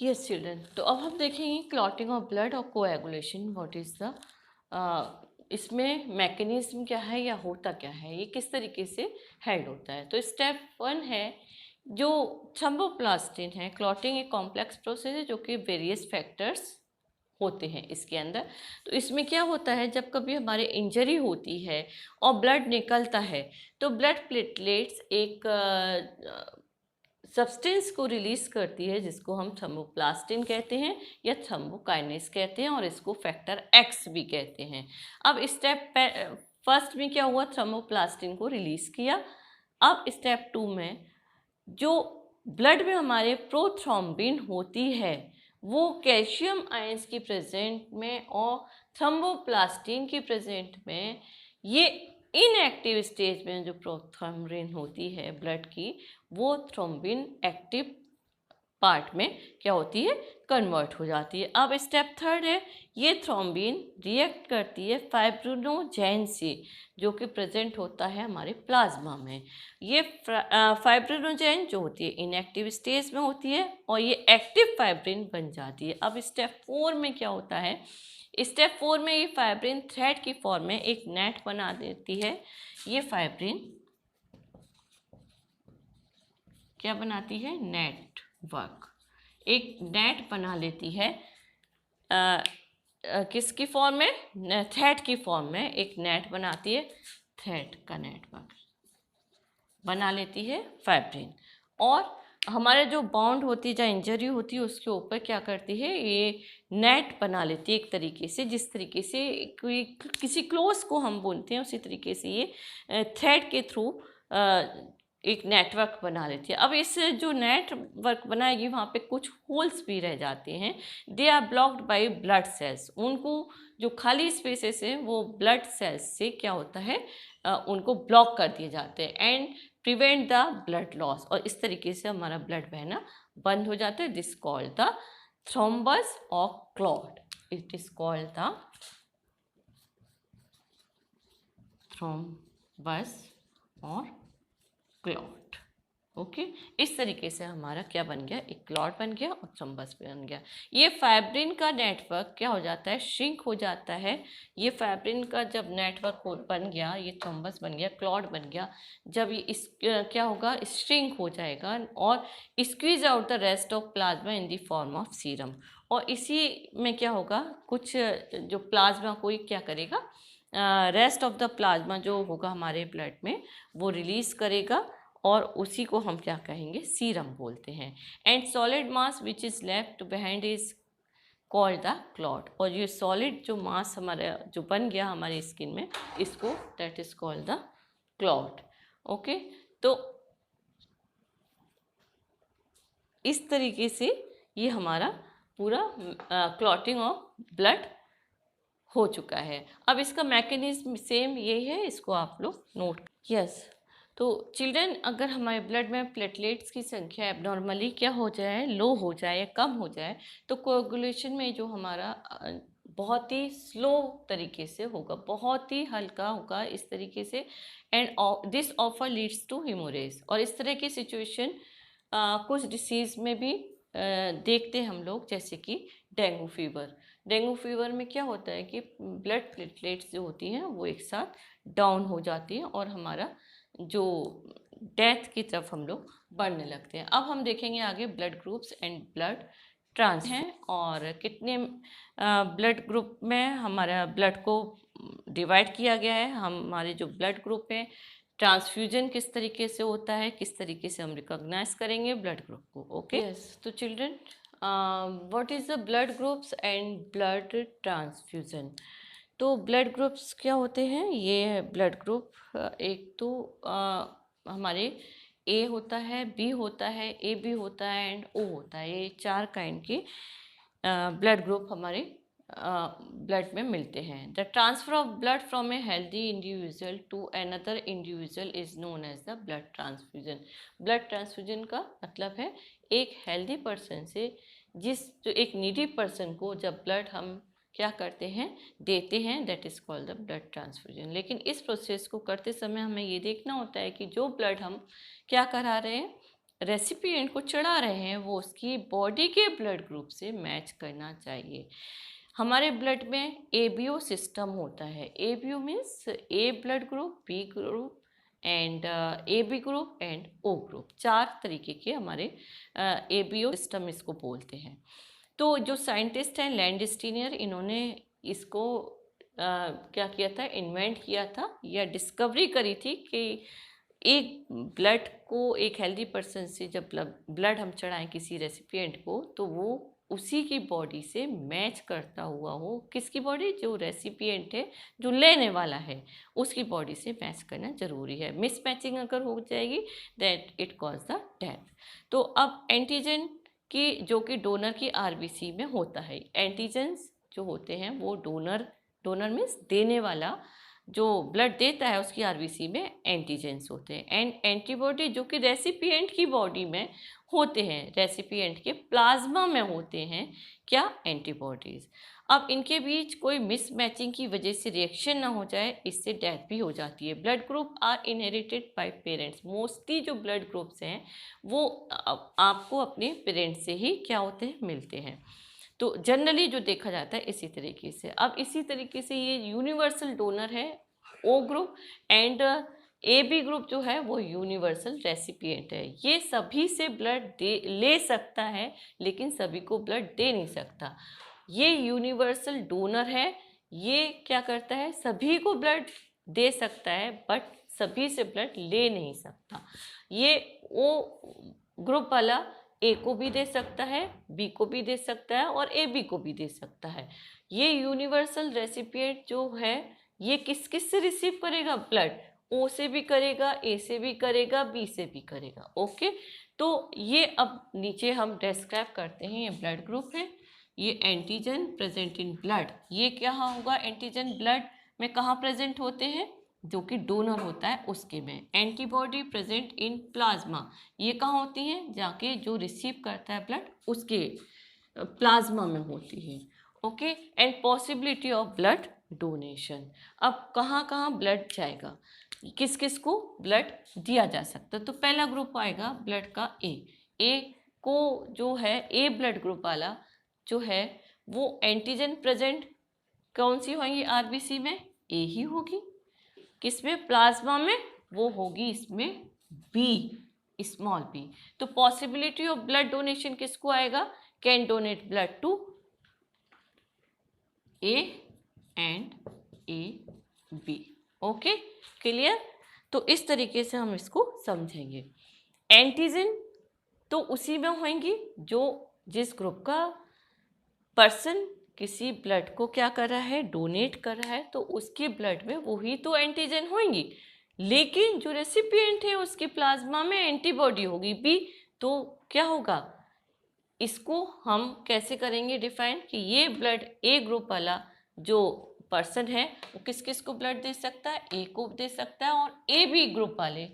Yes children, तो अब हम देखेंगे क्लॉटिंग ऑफ ब्लड और कोएगुलेशन व्हाट इज़ द इसमें मैकेनिज्म क्या है या होता क्या है, ये किस तरीके से हेल्ड होता है। तो स्टेप वन है जो थ्रोम्बोप्लास्टिन है। क्लॉटिंग एक कॉम्प्लेक्स प्रोसेस है जो कि वेरियस फैक्टर्स होते हैं इसके अंदर। तो इसमें क्या होता है, जब कभी हमारे इंजरी होती है और ब्लड निकलता है तो ब्लड प्लेटलेट्स एक सब्सटेंस को रिलीज करती है जिसको हम थ्रोम्बोप्लास्टिन कहते हैं या थ्रोम्बोकाइनेस कहते हैं, और इसको फैक्टर एक्स भी कहते हैं। अब स्टेप फर्स्ट में क्या हुआ, थ्रोम्बोप्लास्टिन को रिलीज किया। अब स्टेप टू में जो ब्लड में हमारे प्रोथ्रोम्बिन होती है वो कैल्शियम आयंस की प्रेजेंट में और थ्रोम्बोप्लास्टिन की प्रेजेंट में ये इनएक्टिव स्टेज में जो प्रोथ्रोम्बिन होती है ब्लड की, वो थ्रोम्बिन एक्टिव पार्ट में क्या होती है, कन्वर्ट हो जाती है। अब स्टेप थर्ड है, ये थ्रोम्बिन रिएक्ट करती है फाइब्रिनोजेन से जो कि प्रेजेंट होता है हमारे प्लाज्मा में। ये फाइब्रिनोजेन जो होती है इनएक्टिव स्टेज में होती है और ये एक्टिव फाइब्रिन बन जाती है। अब स्टेप फोर में क्या होता है, स्टेप फोर में ये फाइब्रिन थ्रेड की फॉर्म में एक नेट बना देती है। ये फाइब्रिन क्या बनाती है, नेटवर्क, एक नेट बना लेती है। किसकी फॉर्म में, थ्रेड की फॉर्म में एक नेट बनाती है, थ्रेड का नेटवर्क बना लेती है फाइब्रिन। और हमारे जो बाउंड होती है, जहाँ इंजरी होती है उसके ऊपर क्या करती है, ये नेट बना लेती है एक तरीके से, जिस तरीके से कोई किसी क्लोज को हम बोलते हैं उसी तरीके से ये थ्रेड के थ्रू एक नेटवर्क बना लेती है। अब इस जो नेटवर्क बनाएगी वहाँ पे कुछ होल्स भी रह जाते हैं, they are blocked by blood cells. उनको जो खाली स्पेसेस हैं वो ब्लड सेल्स से क्या होता है, उनको ब्लॉक कर दिए जाते हैं and prevent the blood loss, और इस तरीके से हमारा ब्लड बहना बंद हो जाता है। दिस कॉल्ड द थ्रोम्बस और clot, it is called the thrombus और क्लॉट। ओके, इस तरीके से हमारा क्या बन गया, एक क्लॉट बन गया और थ्रोम्बस बन गया। ये फाइब्रिन का नेटवर्क क्या हो जाता है, श्रिंक हो जाता है। ये फाइब्रिन का जब नेटवर्क बन गया, ये थ्रोम्बस बन गया, क्लॉट बन गया, जब ये इस क्या होगा, श्रिंक हो जाएगा और squeeze out the rest of plasma in the form of serum. और इसी में क्या होगा, कुछ जो प्लाज्मा कोई क्या करेगा, रेस्ट ऑफ द प्लाज्मा जो होगा हमारे ब्लड में वो रिलीज करेगा और उसी को हम क्या कहेंगे, सीरम बोलते हैं। And solid mass which is left behind is called the clot. और ये सॉलिड जो मास हमारा जो बन गया हमारी स्किन में, इसको that is called the clot. Okay, तो इस तरीके से ये हमारा पूरा क्लॉटिंग ऑफ ब्लड हो चुका है। अब इसका मैकेनिज्म सेम यही है, इसको आप लोग नोट। यस, तो चिल्ड्रन अगर हमारे ब्लड में प्लेटलेट्स की संख्या एबनॉर्मली क्या हो जाए, लो हो जाए या कम हो जाए, तो कोएगुलेशन में जो हमारा बहुत ही स्लो तरीके से होगा, बहुत ही हल्का होगा इस तरीके से, and this offer leads to haemorrhage. और इस तरह की सिचुएशन कुछ डिसीज़ में भी देखते हैं हम लोग, जैसे कि डेंगू फीवर। डेंगू फीवर में क्या होता है कि ब्लड प्लेटलेट्स जो होती हैं वो एक साथ डाउन हो जाती हैं और हमारा जो डेथ की तरफ हम लोग बढ़ने लगते हैं। अब हम देखेंगे आगे blood groups and blood trans हैं और कितने ब्लड ग्रुप में हमारा ब्लड को डिवाइड किया गया है। हमारे जो ब्लड ग्रुप है, ट्रांसफ्यूजन किस तरीके से होता है, किस तरीके से हम रिकॉग्नाइज करेंगे ब्लड ग्रुप को। ओके, यस, तो children what is the blood groups and blood transfusion. तो ब्लड ग्रुप्स क्या होते हैं, ये ब्लड ग्रुप एक तो हमारे ए होता है, बी होता है, ए बी होता है एंड ओ होता है। ये चार काइंड के ब्लड ग्रुप हमारे ब्लड में मिलते हैं। The transfer of blood from a healthy individual to another individual is known as the blood transfusion. Blood transfusion का मतलब है एक हेल्दी पर्सन से जो एक नीडी पर्सन को जब ब्लड हम क्या करते हैं, देते हैं, that is called the blood transfusion. लेकिन इस प्रोसेस को करते समय हमें ये देखना होता है कि जो ब्लड हम क्या करा रहे हैं, रेसिपिएंट को चढ़ा रहे हैं वो उसकी बॉडी के ब्लड ग्रुप से मैच करना चाहिए। हमारे ब्लड में ABO सिस्टम होता है। ABO means A blood group, B group and AB group and O group. 4 तरीके के हमारे ABO सिस्टम इसको बोलते हैं। तो जो साइंटिस्ट हैं लैंडस्टीनियर, इन्होंने इसको क्या किया था, इन्वेंट किया था या डिस्कवरी करी थी कि एक ब्लड को, एक हेल्दी पर्सन से जब ब्लड हम चढ़ाएं किसी रेसिपिएंट को, तो वो उसी की बॉडी से मैच करता हुआ हो। किसकी बॉडी? जो रेसिपिएंट है, जो लेने वाला है, उसकी बॉडी से मैच करना जरूरी है। मिसमैचिंग अगर हो जाएगी that it cause the death. तो अब एंटीजन की, जो कि डोनर की RBC में होता है, एंटीजन्स जो होते हैं वो डोनर मीन्स देने वाला, जो ब्लड देता है उसकी RBC में एंटीजेंस होते हैं। एंड एंटीबॉडी जो कि रेसिपिएंट की बॉडी में होते हैं, रेसिपिएंट के प्लाज्मा में होते हैं, क्या? एंटीबॉडीज। अब इनके बीच कोई मिसमैचिंग की वजह से रिएक्शन ना हो जाए, इससे डेथ भी हो जाती है। Blood group are inherited by parents. Mostly जो ब्लड ग्रुप्स हैं वो आपको अपने पेरेंट्स से ही क्या होते हैं, मिलते हैं। तो जनरली जो देखा जाता है इसी तरीके से। अब इसी तरीके से ये यूनिवर्सल डोनर है O group, and AB group जो है वो यूनिवर्सल रेसिपिएंट है। ये सभी से ब्लड ले सकता है लेकिन सभी को ब्लड दे नहीं सकता। ये यूनिवर्सल डोनर है, ये क्या करता है, सभी को ब्लड दे सकता है बट सभी से ब्लड ले नहीं सकता। ये O ग्रुप वाला A को भी दे सकता है, B को भी दे सकता है और AB को भी दे सकता है। ये यूनिवर्सल रेसिपिएंट जो है ये किस किस से रिसीव करेगा ब्लड? O से भी करेगा, A से भी करेगा, B से भी करेगा। ओके, तो ये अब नीचे हम डिस्क्राइब करते हैं। ये ब्लड ग्रुप है, ये एंटीजन प्रेजेंट इन ब्लड। ये क्या होगा? एंटीजन ब्लड में कहाँ प्रेजेंट होते हैं? जो कि डोनर होता है उसके में। एंटीबॉडी प्रेजेंट इन प्लाज्मा, ये कहाँ होती हैं? जाके जो रिसीव करता है ब्लड उसके प्लाज्मा में होती है। Okay, and possibility of blood donation. अब कहाँ कहाँ ब्लड जाएगा, किस किस को ब्लड दिया जा सकता है? तो पहला ग्रुप आएगा ब्लड का ए को जो है ए ब्लड ग्रुप वाला जो है वो एंटीजन प्रेजेंट कौन सी होंगी RBC में? ए ही होगी। किसमें? प्लाज्मा में, वो होगी इसमें बी, स्मॉल बी। तो पॉसिबिलिटी ऑफ ब्लड डोनेशन किसको आएगा? Can donate blood to A and AB। Okay, clear? तो इस तरीके से हम इसको समझेंगे। एंटीजन तो उसी में होंगी जो जिस ग्रुप का पर्सन किसी ब्लड को क्या कर रहा है, डोनेट कर रहा है, तो उसके ब्लड में वही तो एंटीजन होंगी। लेकिन जो रेसिपिएंट है उसके प्लाज्मा में एंटीबॉडी होगी बी। तो क्या होगा, इसको हम कैसे करेंगे डिफाइन कि ये ब्लड ए ग्रुप वाला जो पर्सन है वो किस किस को ब्लड दे सकता है? ए को दे सकता है और AB ग्रुप वाले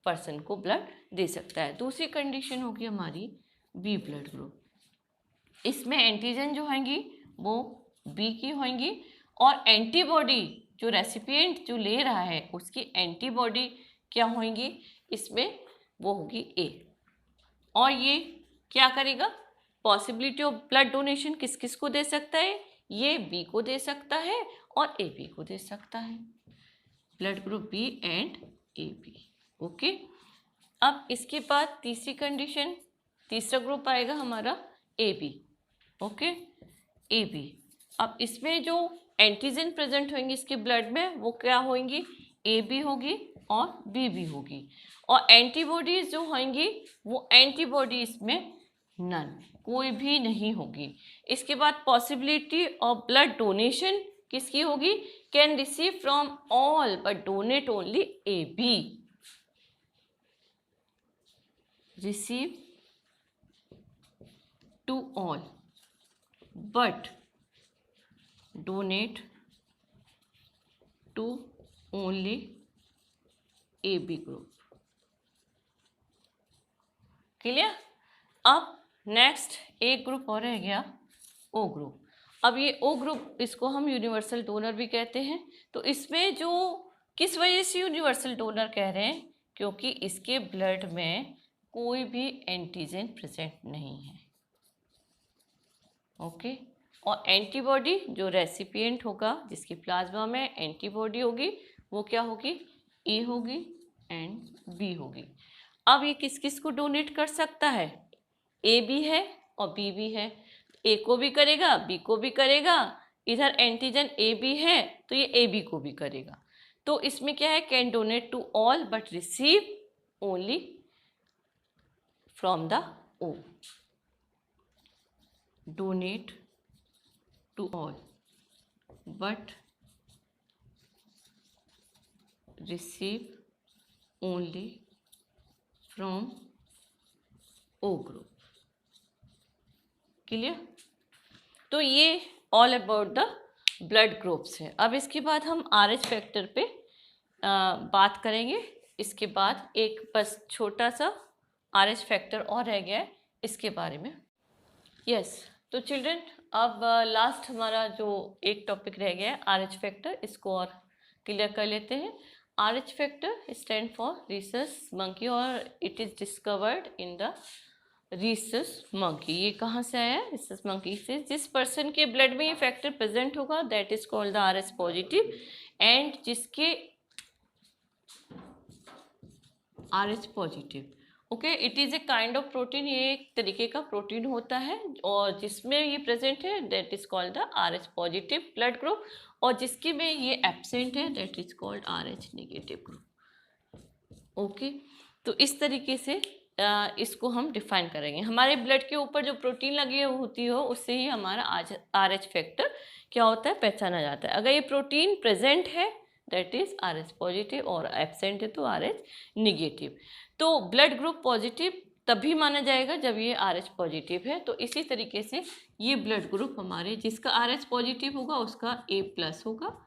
पर्सन को ब्लड दे सकता है। दूसरी कंडीशन होगी हमारी बी ब्लड ग्रुप। इसमें एंटीजन जो होंगी वो बी की होंगी और एंटीबॉडी जो रेसिपिएंट जो ले रहा है उसकी एंटीबॉडी क्या होंगी इसमें? वो होगी ए। और ये क्या करेगा? पॉसिबिलिटी ऑफ ब्लड डोनेशन किस किस को दे सकता है? ये बी को दे सकता है और AB को दे सकता है। Blood group B and AB। Okay, अब इसके बाद तीसरी कंडीशन, तीसरा ग्रुप आएगा हमारा AB। Okay, AB। अब इसमें जो एंटीजन प्रेजेंट होंगी इसके ब्लड में वो क्या होंगी? AB होगी और B भी होगी। और एंटीबॉडीज जो होंगी वो एंटीबॉडी इसमें नन, कोई भी नहीं होगी। इसके बाद पॉसिबिलिटी ऑफ ब्लड डोनेशन किसकी होगी? Can receive from all but donate only AB। Receive to all but donate to only AB group। Clear? अब नेक्स्ट एक ग्रुप और रह गया O ग्रुप। अब ये O ग्रुप, इसको हम यूनिवर्सल डोनर भी कहते हैं। तो इसमें जो किस वजह से यूनिवर्सल डोनर कह रहे हैं? क्योंकि इसके ब्लड में कोई भी एंटीजन प्रेजेंट नहीं है। ओके, और एंटीबॉडी जो रेसिपिएंट होगा, जिसकी प्लाज्मा में एंटीबॉडी होगी, वो क्या होगी? ए होगी एंड बी होगी। अब ये किस किस को डोनेट कर सकता है? ए भी है और बी भी है। ए को भी करेगा, बी को भी करेगा, इधर एंटीजन ए भी है तो ये ए बी को भी करेगा। तो इसमें क्या है? Can donate to all but receive only from the O. Donate to all but receive only from O group. Clear? तो ये all about the blood groups है। अब इसके बाद हम RH फैक्टर पे बात करेंगे। इसके बाद एक बस छोटा सा RH फैक्टर और रह गया है, इसके बारे में। यस, तो चिल्ड्रन अब लास्ट हमारा जो एक टॉपिक रह गया है RH फैक्टर, इसको और क्लियर कर लेते हैं। RH factor stand for rhesus monkey और it is discovered in the rhesus monkey. ये कहाँ से आया है? रीसस मंकी से। जिस पर्सन के ब्लड में ये फैक्टर प्रेजेंट होगा that is called the RH positive, and जिसके RH positive, okay, it is a kind of protein. ये एक तरीके का प्रोटीन होता है और जिसमें ये प्रेजेंट है that is called the RH positive blood group, और जिसके में ये एब्सेंट है that is called RH negative group. Okay, तो इस तरीके से इसको हम डिफाइन करेंगे। हमारे ब्लड के ऊपर जो प्रोटीन लगी होती हो उससे ही हमारा RH फैक्टर क्या होता है? पहचाना जाता है। अगर ये प्रोटीन प्रेजेंट है दैट इज RH पॉजिटिव और एब्सेंट है तो RH निगेटिव। तो ब्लड ग्रुप पॉजिटिव तभी माना जाएगा जब ये RH पॉजिटिव है। तो इसी तरीके से ये ब्लड ग्रुप हमारे, जिसका RH पॉजिटिव होगा उसका A+ होगा,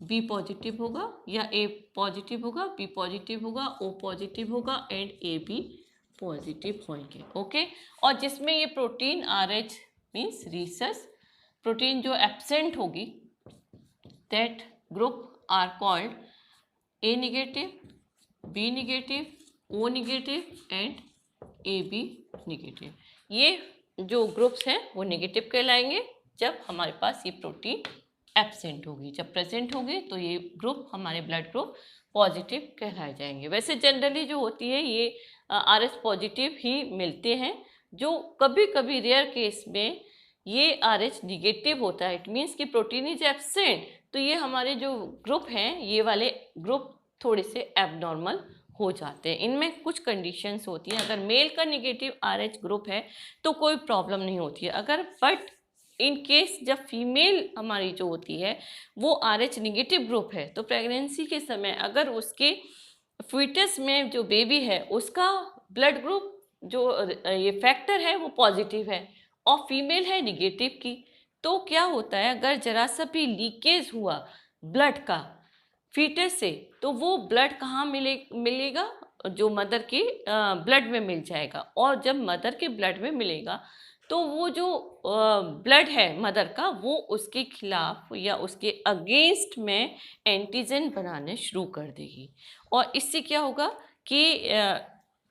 बी पॉजिटिव होगा, या ए पॉजिटिव होगा, बी पॉजिटिव होगा, ओ पॉजिटिव होगा एंड ए बी पॉजिटिव होंगे। ओके, और जिसमें ये protein RH means rhesus protein जो एब्सेंट होगी that group are called A negative, B negative, O negative and A B negative. ये जो ग्रुप्स हैं वो नेगेटिव कहलाएंगे जब हमारे पास ये प्रोटीन एब्सेंट होगी। जब प्रेजेंट होगी तो ये ग्रुप, हमारे ब्लड ग्रुप पॉजिटिव कहलाए जाएंगे। वैसे जनरली जो होती है ये RH पॉजिटिव ही मिलते हैं। जो कभी कभी रेयर केस में ये RH निगेटिव होता है, इट मीन्स कि प्रोटीन इज एब्सेंट, तो ये हमारे जो ग्रुप हैं ये वाले ग्रुप थोड़े से एबनॉर्मल हो जाते हैं। इनमें कुछ कंडीशंस होती हैं। अगर मेल का निगेटिव RH ग्रुप है तो कोई प्रॉब्लम नहीं होती है। अगर बट इन केस जब फीमेल हमारी जो होती है वो RH निगेटिव ग्रुप है तो प्रेगनेंसी के समय अगर उसके फीटस में जो बेबी है उसका ब्लड ग्रुप जो ये फैक्टर है वो पॉजिटिव है और फीमेल है निगेटिव की, तो क्या होता है? अगर जरा सा भी लीकेज हुआ ब्लड का फीटस से तो वो ब्लड कहाँ मिलेगा? जो मदर के ब्लड में मिल जाएगा, और जब मदर के ब्लड में मिलेगा तो वो जो ब्लड है मदर का वो उसके खिलाफ या उसके अगेंस्ट में एंटीजन बनाने शुरू कर देगी, और इससे क्या होगा कि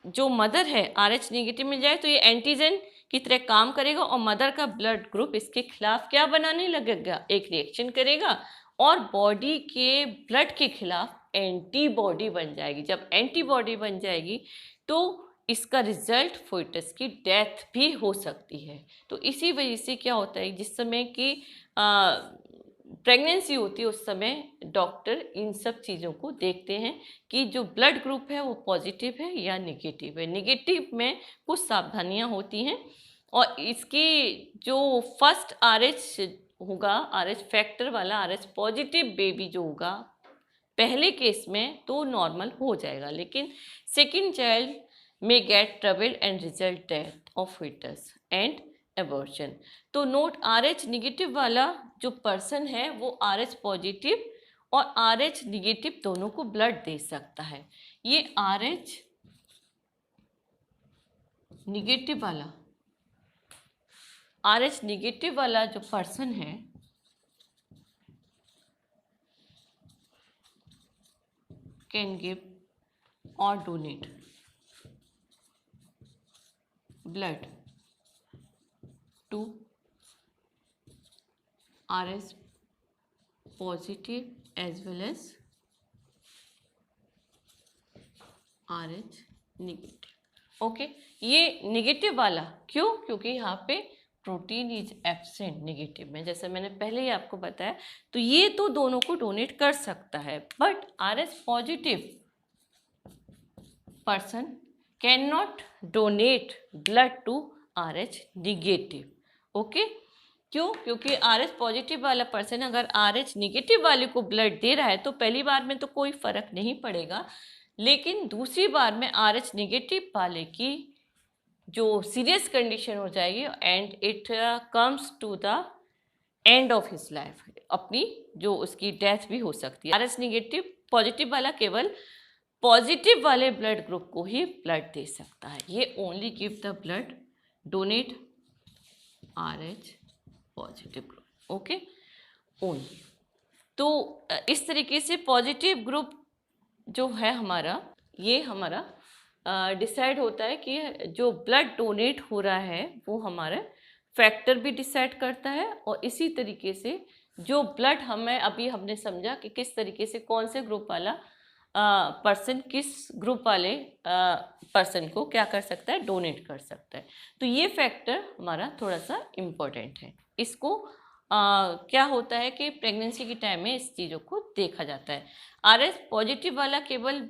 जो मदर है RH नेगेटिव मिल जाए तो ये एंटीजन की तरह काम करेगा और मदर का ब्लड ग्रुप इसके खिलाफ क्या बनाने लगेगा? एक रिएक्शन करेगा और बॉडी के ब्लड के खिलाफ एंटीबॉडी बन जाएगी। जब एंटीबॉडी बन जाएगी तो इसका रिजल्ट फोइटस की डेथ भी हो सकती है। तो इसी वजह से क्या होता है, जिस समय की प्रेगनेंसी होती है उस समय डॉक्टर इन सब चीज़ों को देखते हैं कि जो ब्लड ग्रुप है वो पॉजिटिव है या नेगेटिव है। नेगेटिव में कुछ सावधानियां होती हैं, और इसकी जो फर्स्ट RH होगा, RH फैक्टर वाला RH पॉजिटिव बेबी जो होगा पहले केस में तो नॉर्मल हो जाएगा, लेकिन second child may get trouble and result death of fetus and abortion। तो नोट, RH निगेटिव वाला जो पर्सन है वो RH पॉजिटिव और RH निगेटिव दोनों को ब्लड दे सकता है। ये RH निगेटिव वाला जो पर्सन है कैन गिव और donate blood to RH positive as well as RH negative. Okay, ये नेगेटिव वाला क्यों? क्योंकि यहाँ पे प्रोटीन इज एब्सेंट नेगेटिव में, जैसे मैंने पहले ही आपको बताया। तो ये तो दोनों को डोनेट कर सकता है, but RH positive person can not donate blood to RH negative. Okay, क्यों? क्योंकि RH पॉजिटिव वाला पर्सन अगर RH नेगेटिव वाले को ब्लड दे रहा है तो पहली बार में तो कोई फर्क नहीं पड़ेगा, लेकिन दूसरी बार में RH नेगेटिव वाले की जो सीरियस कंडीशन हो जाएगी and it comes to the end of his life, अपनी जो उसकी डेथ भी हो सकती है। RH नेगेटिव पॉजिटिव वाला केवल पॉजिटिव वाले ब्लड ग्रुप को ही ब्लड दे सकता है। ये only give the blood, donate RH positive group. Okay, only. तो इस तरीके से पॉजिटिव ग्रुप जो है हमारा, ये हमारा डिसाइड होता है कि जो ब्लड डोनेट हो रहा है वो हमारा फैक्टर भी डिसाइड करता है, और इसी तरीके से जो ब्लड अभी हमने समझा कि किस तरीके से कौन से ग्रुप वाला पर्सन किस ग्रुप वाले पर्सन को क्या कर सकता है, डोनेट कर सकता है। तो ये फैक्टर हमारा थोड़ा सा इम्पोर्टेंट है। इसको क्या होता है कि प्रेगनेंसी के टाइम में इस चीज़ों को देखा जाता है। RH पॉजिटिव वाला केवल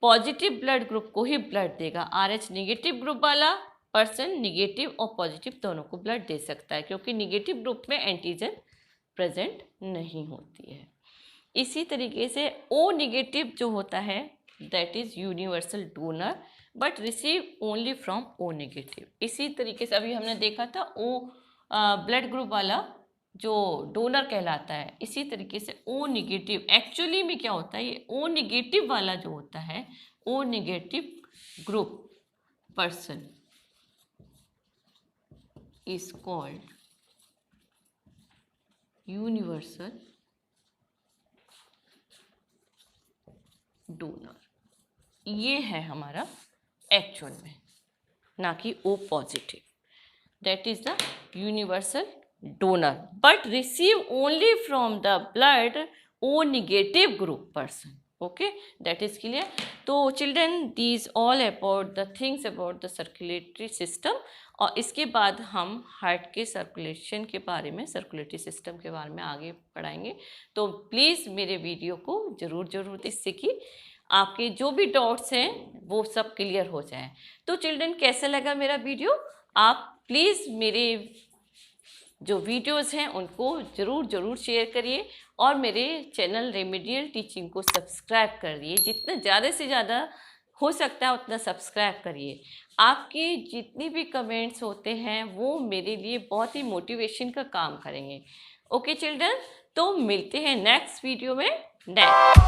पॉजिटिव ब्लड ग्रुप को ही ब्लड देगा। RH नेगेटिव ग्रुप वाला पर्सन नेगेटिव और पॉजिटिव दोनों को ब्लड दे सकता है, क्योंकि नेगेटिव ग्रुप में एंटीजन प्रेजेंट नहीं होती है। इसी तरीके से O नेगेटिव जो होता है that is universal donor but receive only from O negative. इसी तरीके से अभी हमने देखा था O ब्लड ग्रुप वाला जो डोनर कहलाता है। इसी तरीके से O नेगेटिव एक्चुअली में क्या होता है, ये O नेगेटिव वाला जो होता है, O negative group person is called universal donor. ये है हमारा एक्चुअल में, ना कि O positive. That is the universal donor but receive only from the blood O negative group person. Okay, that is clear. तो children, these all about the things about the circulatory system, और इसके बाद हम heart के circulation के बारे में, circulatory system के बारे में आगे पढ़ाएंगे। तो प्लीज़ मेरे वीडियो को ज़रूर इससे कि आपके जो भी डाउट्स हैं वो सब क्लियर हो जाए। तो चिल्ड्रन, कैसा लगा मेरा वीडियो? आप प्लीज़ मेरे जो वीडियोस हैं उनको ज़रूर शेयर करिए, और मेरे चैनल रेमेडियल टीचिंग को सब्सक्राइब कर दिए। जितना ज़्यादा से ज़्यादा हो सकता है उतना सब्सक्राइब करिए। आपके जितनी भी कमेंट्स होते हैं वो मेरे लिए बहुत ही मोटिवेशन का काम करेंगे। ओके चिल्ड्रन, तो मिलते हैं नेक्स्ट वीडियो में नेक्स्ट।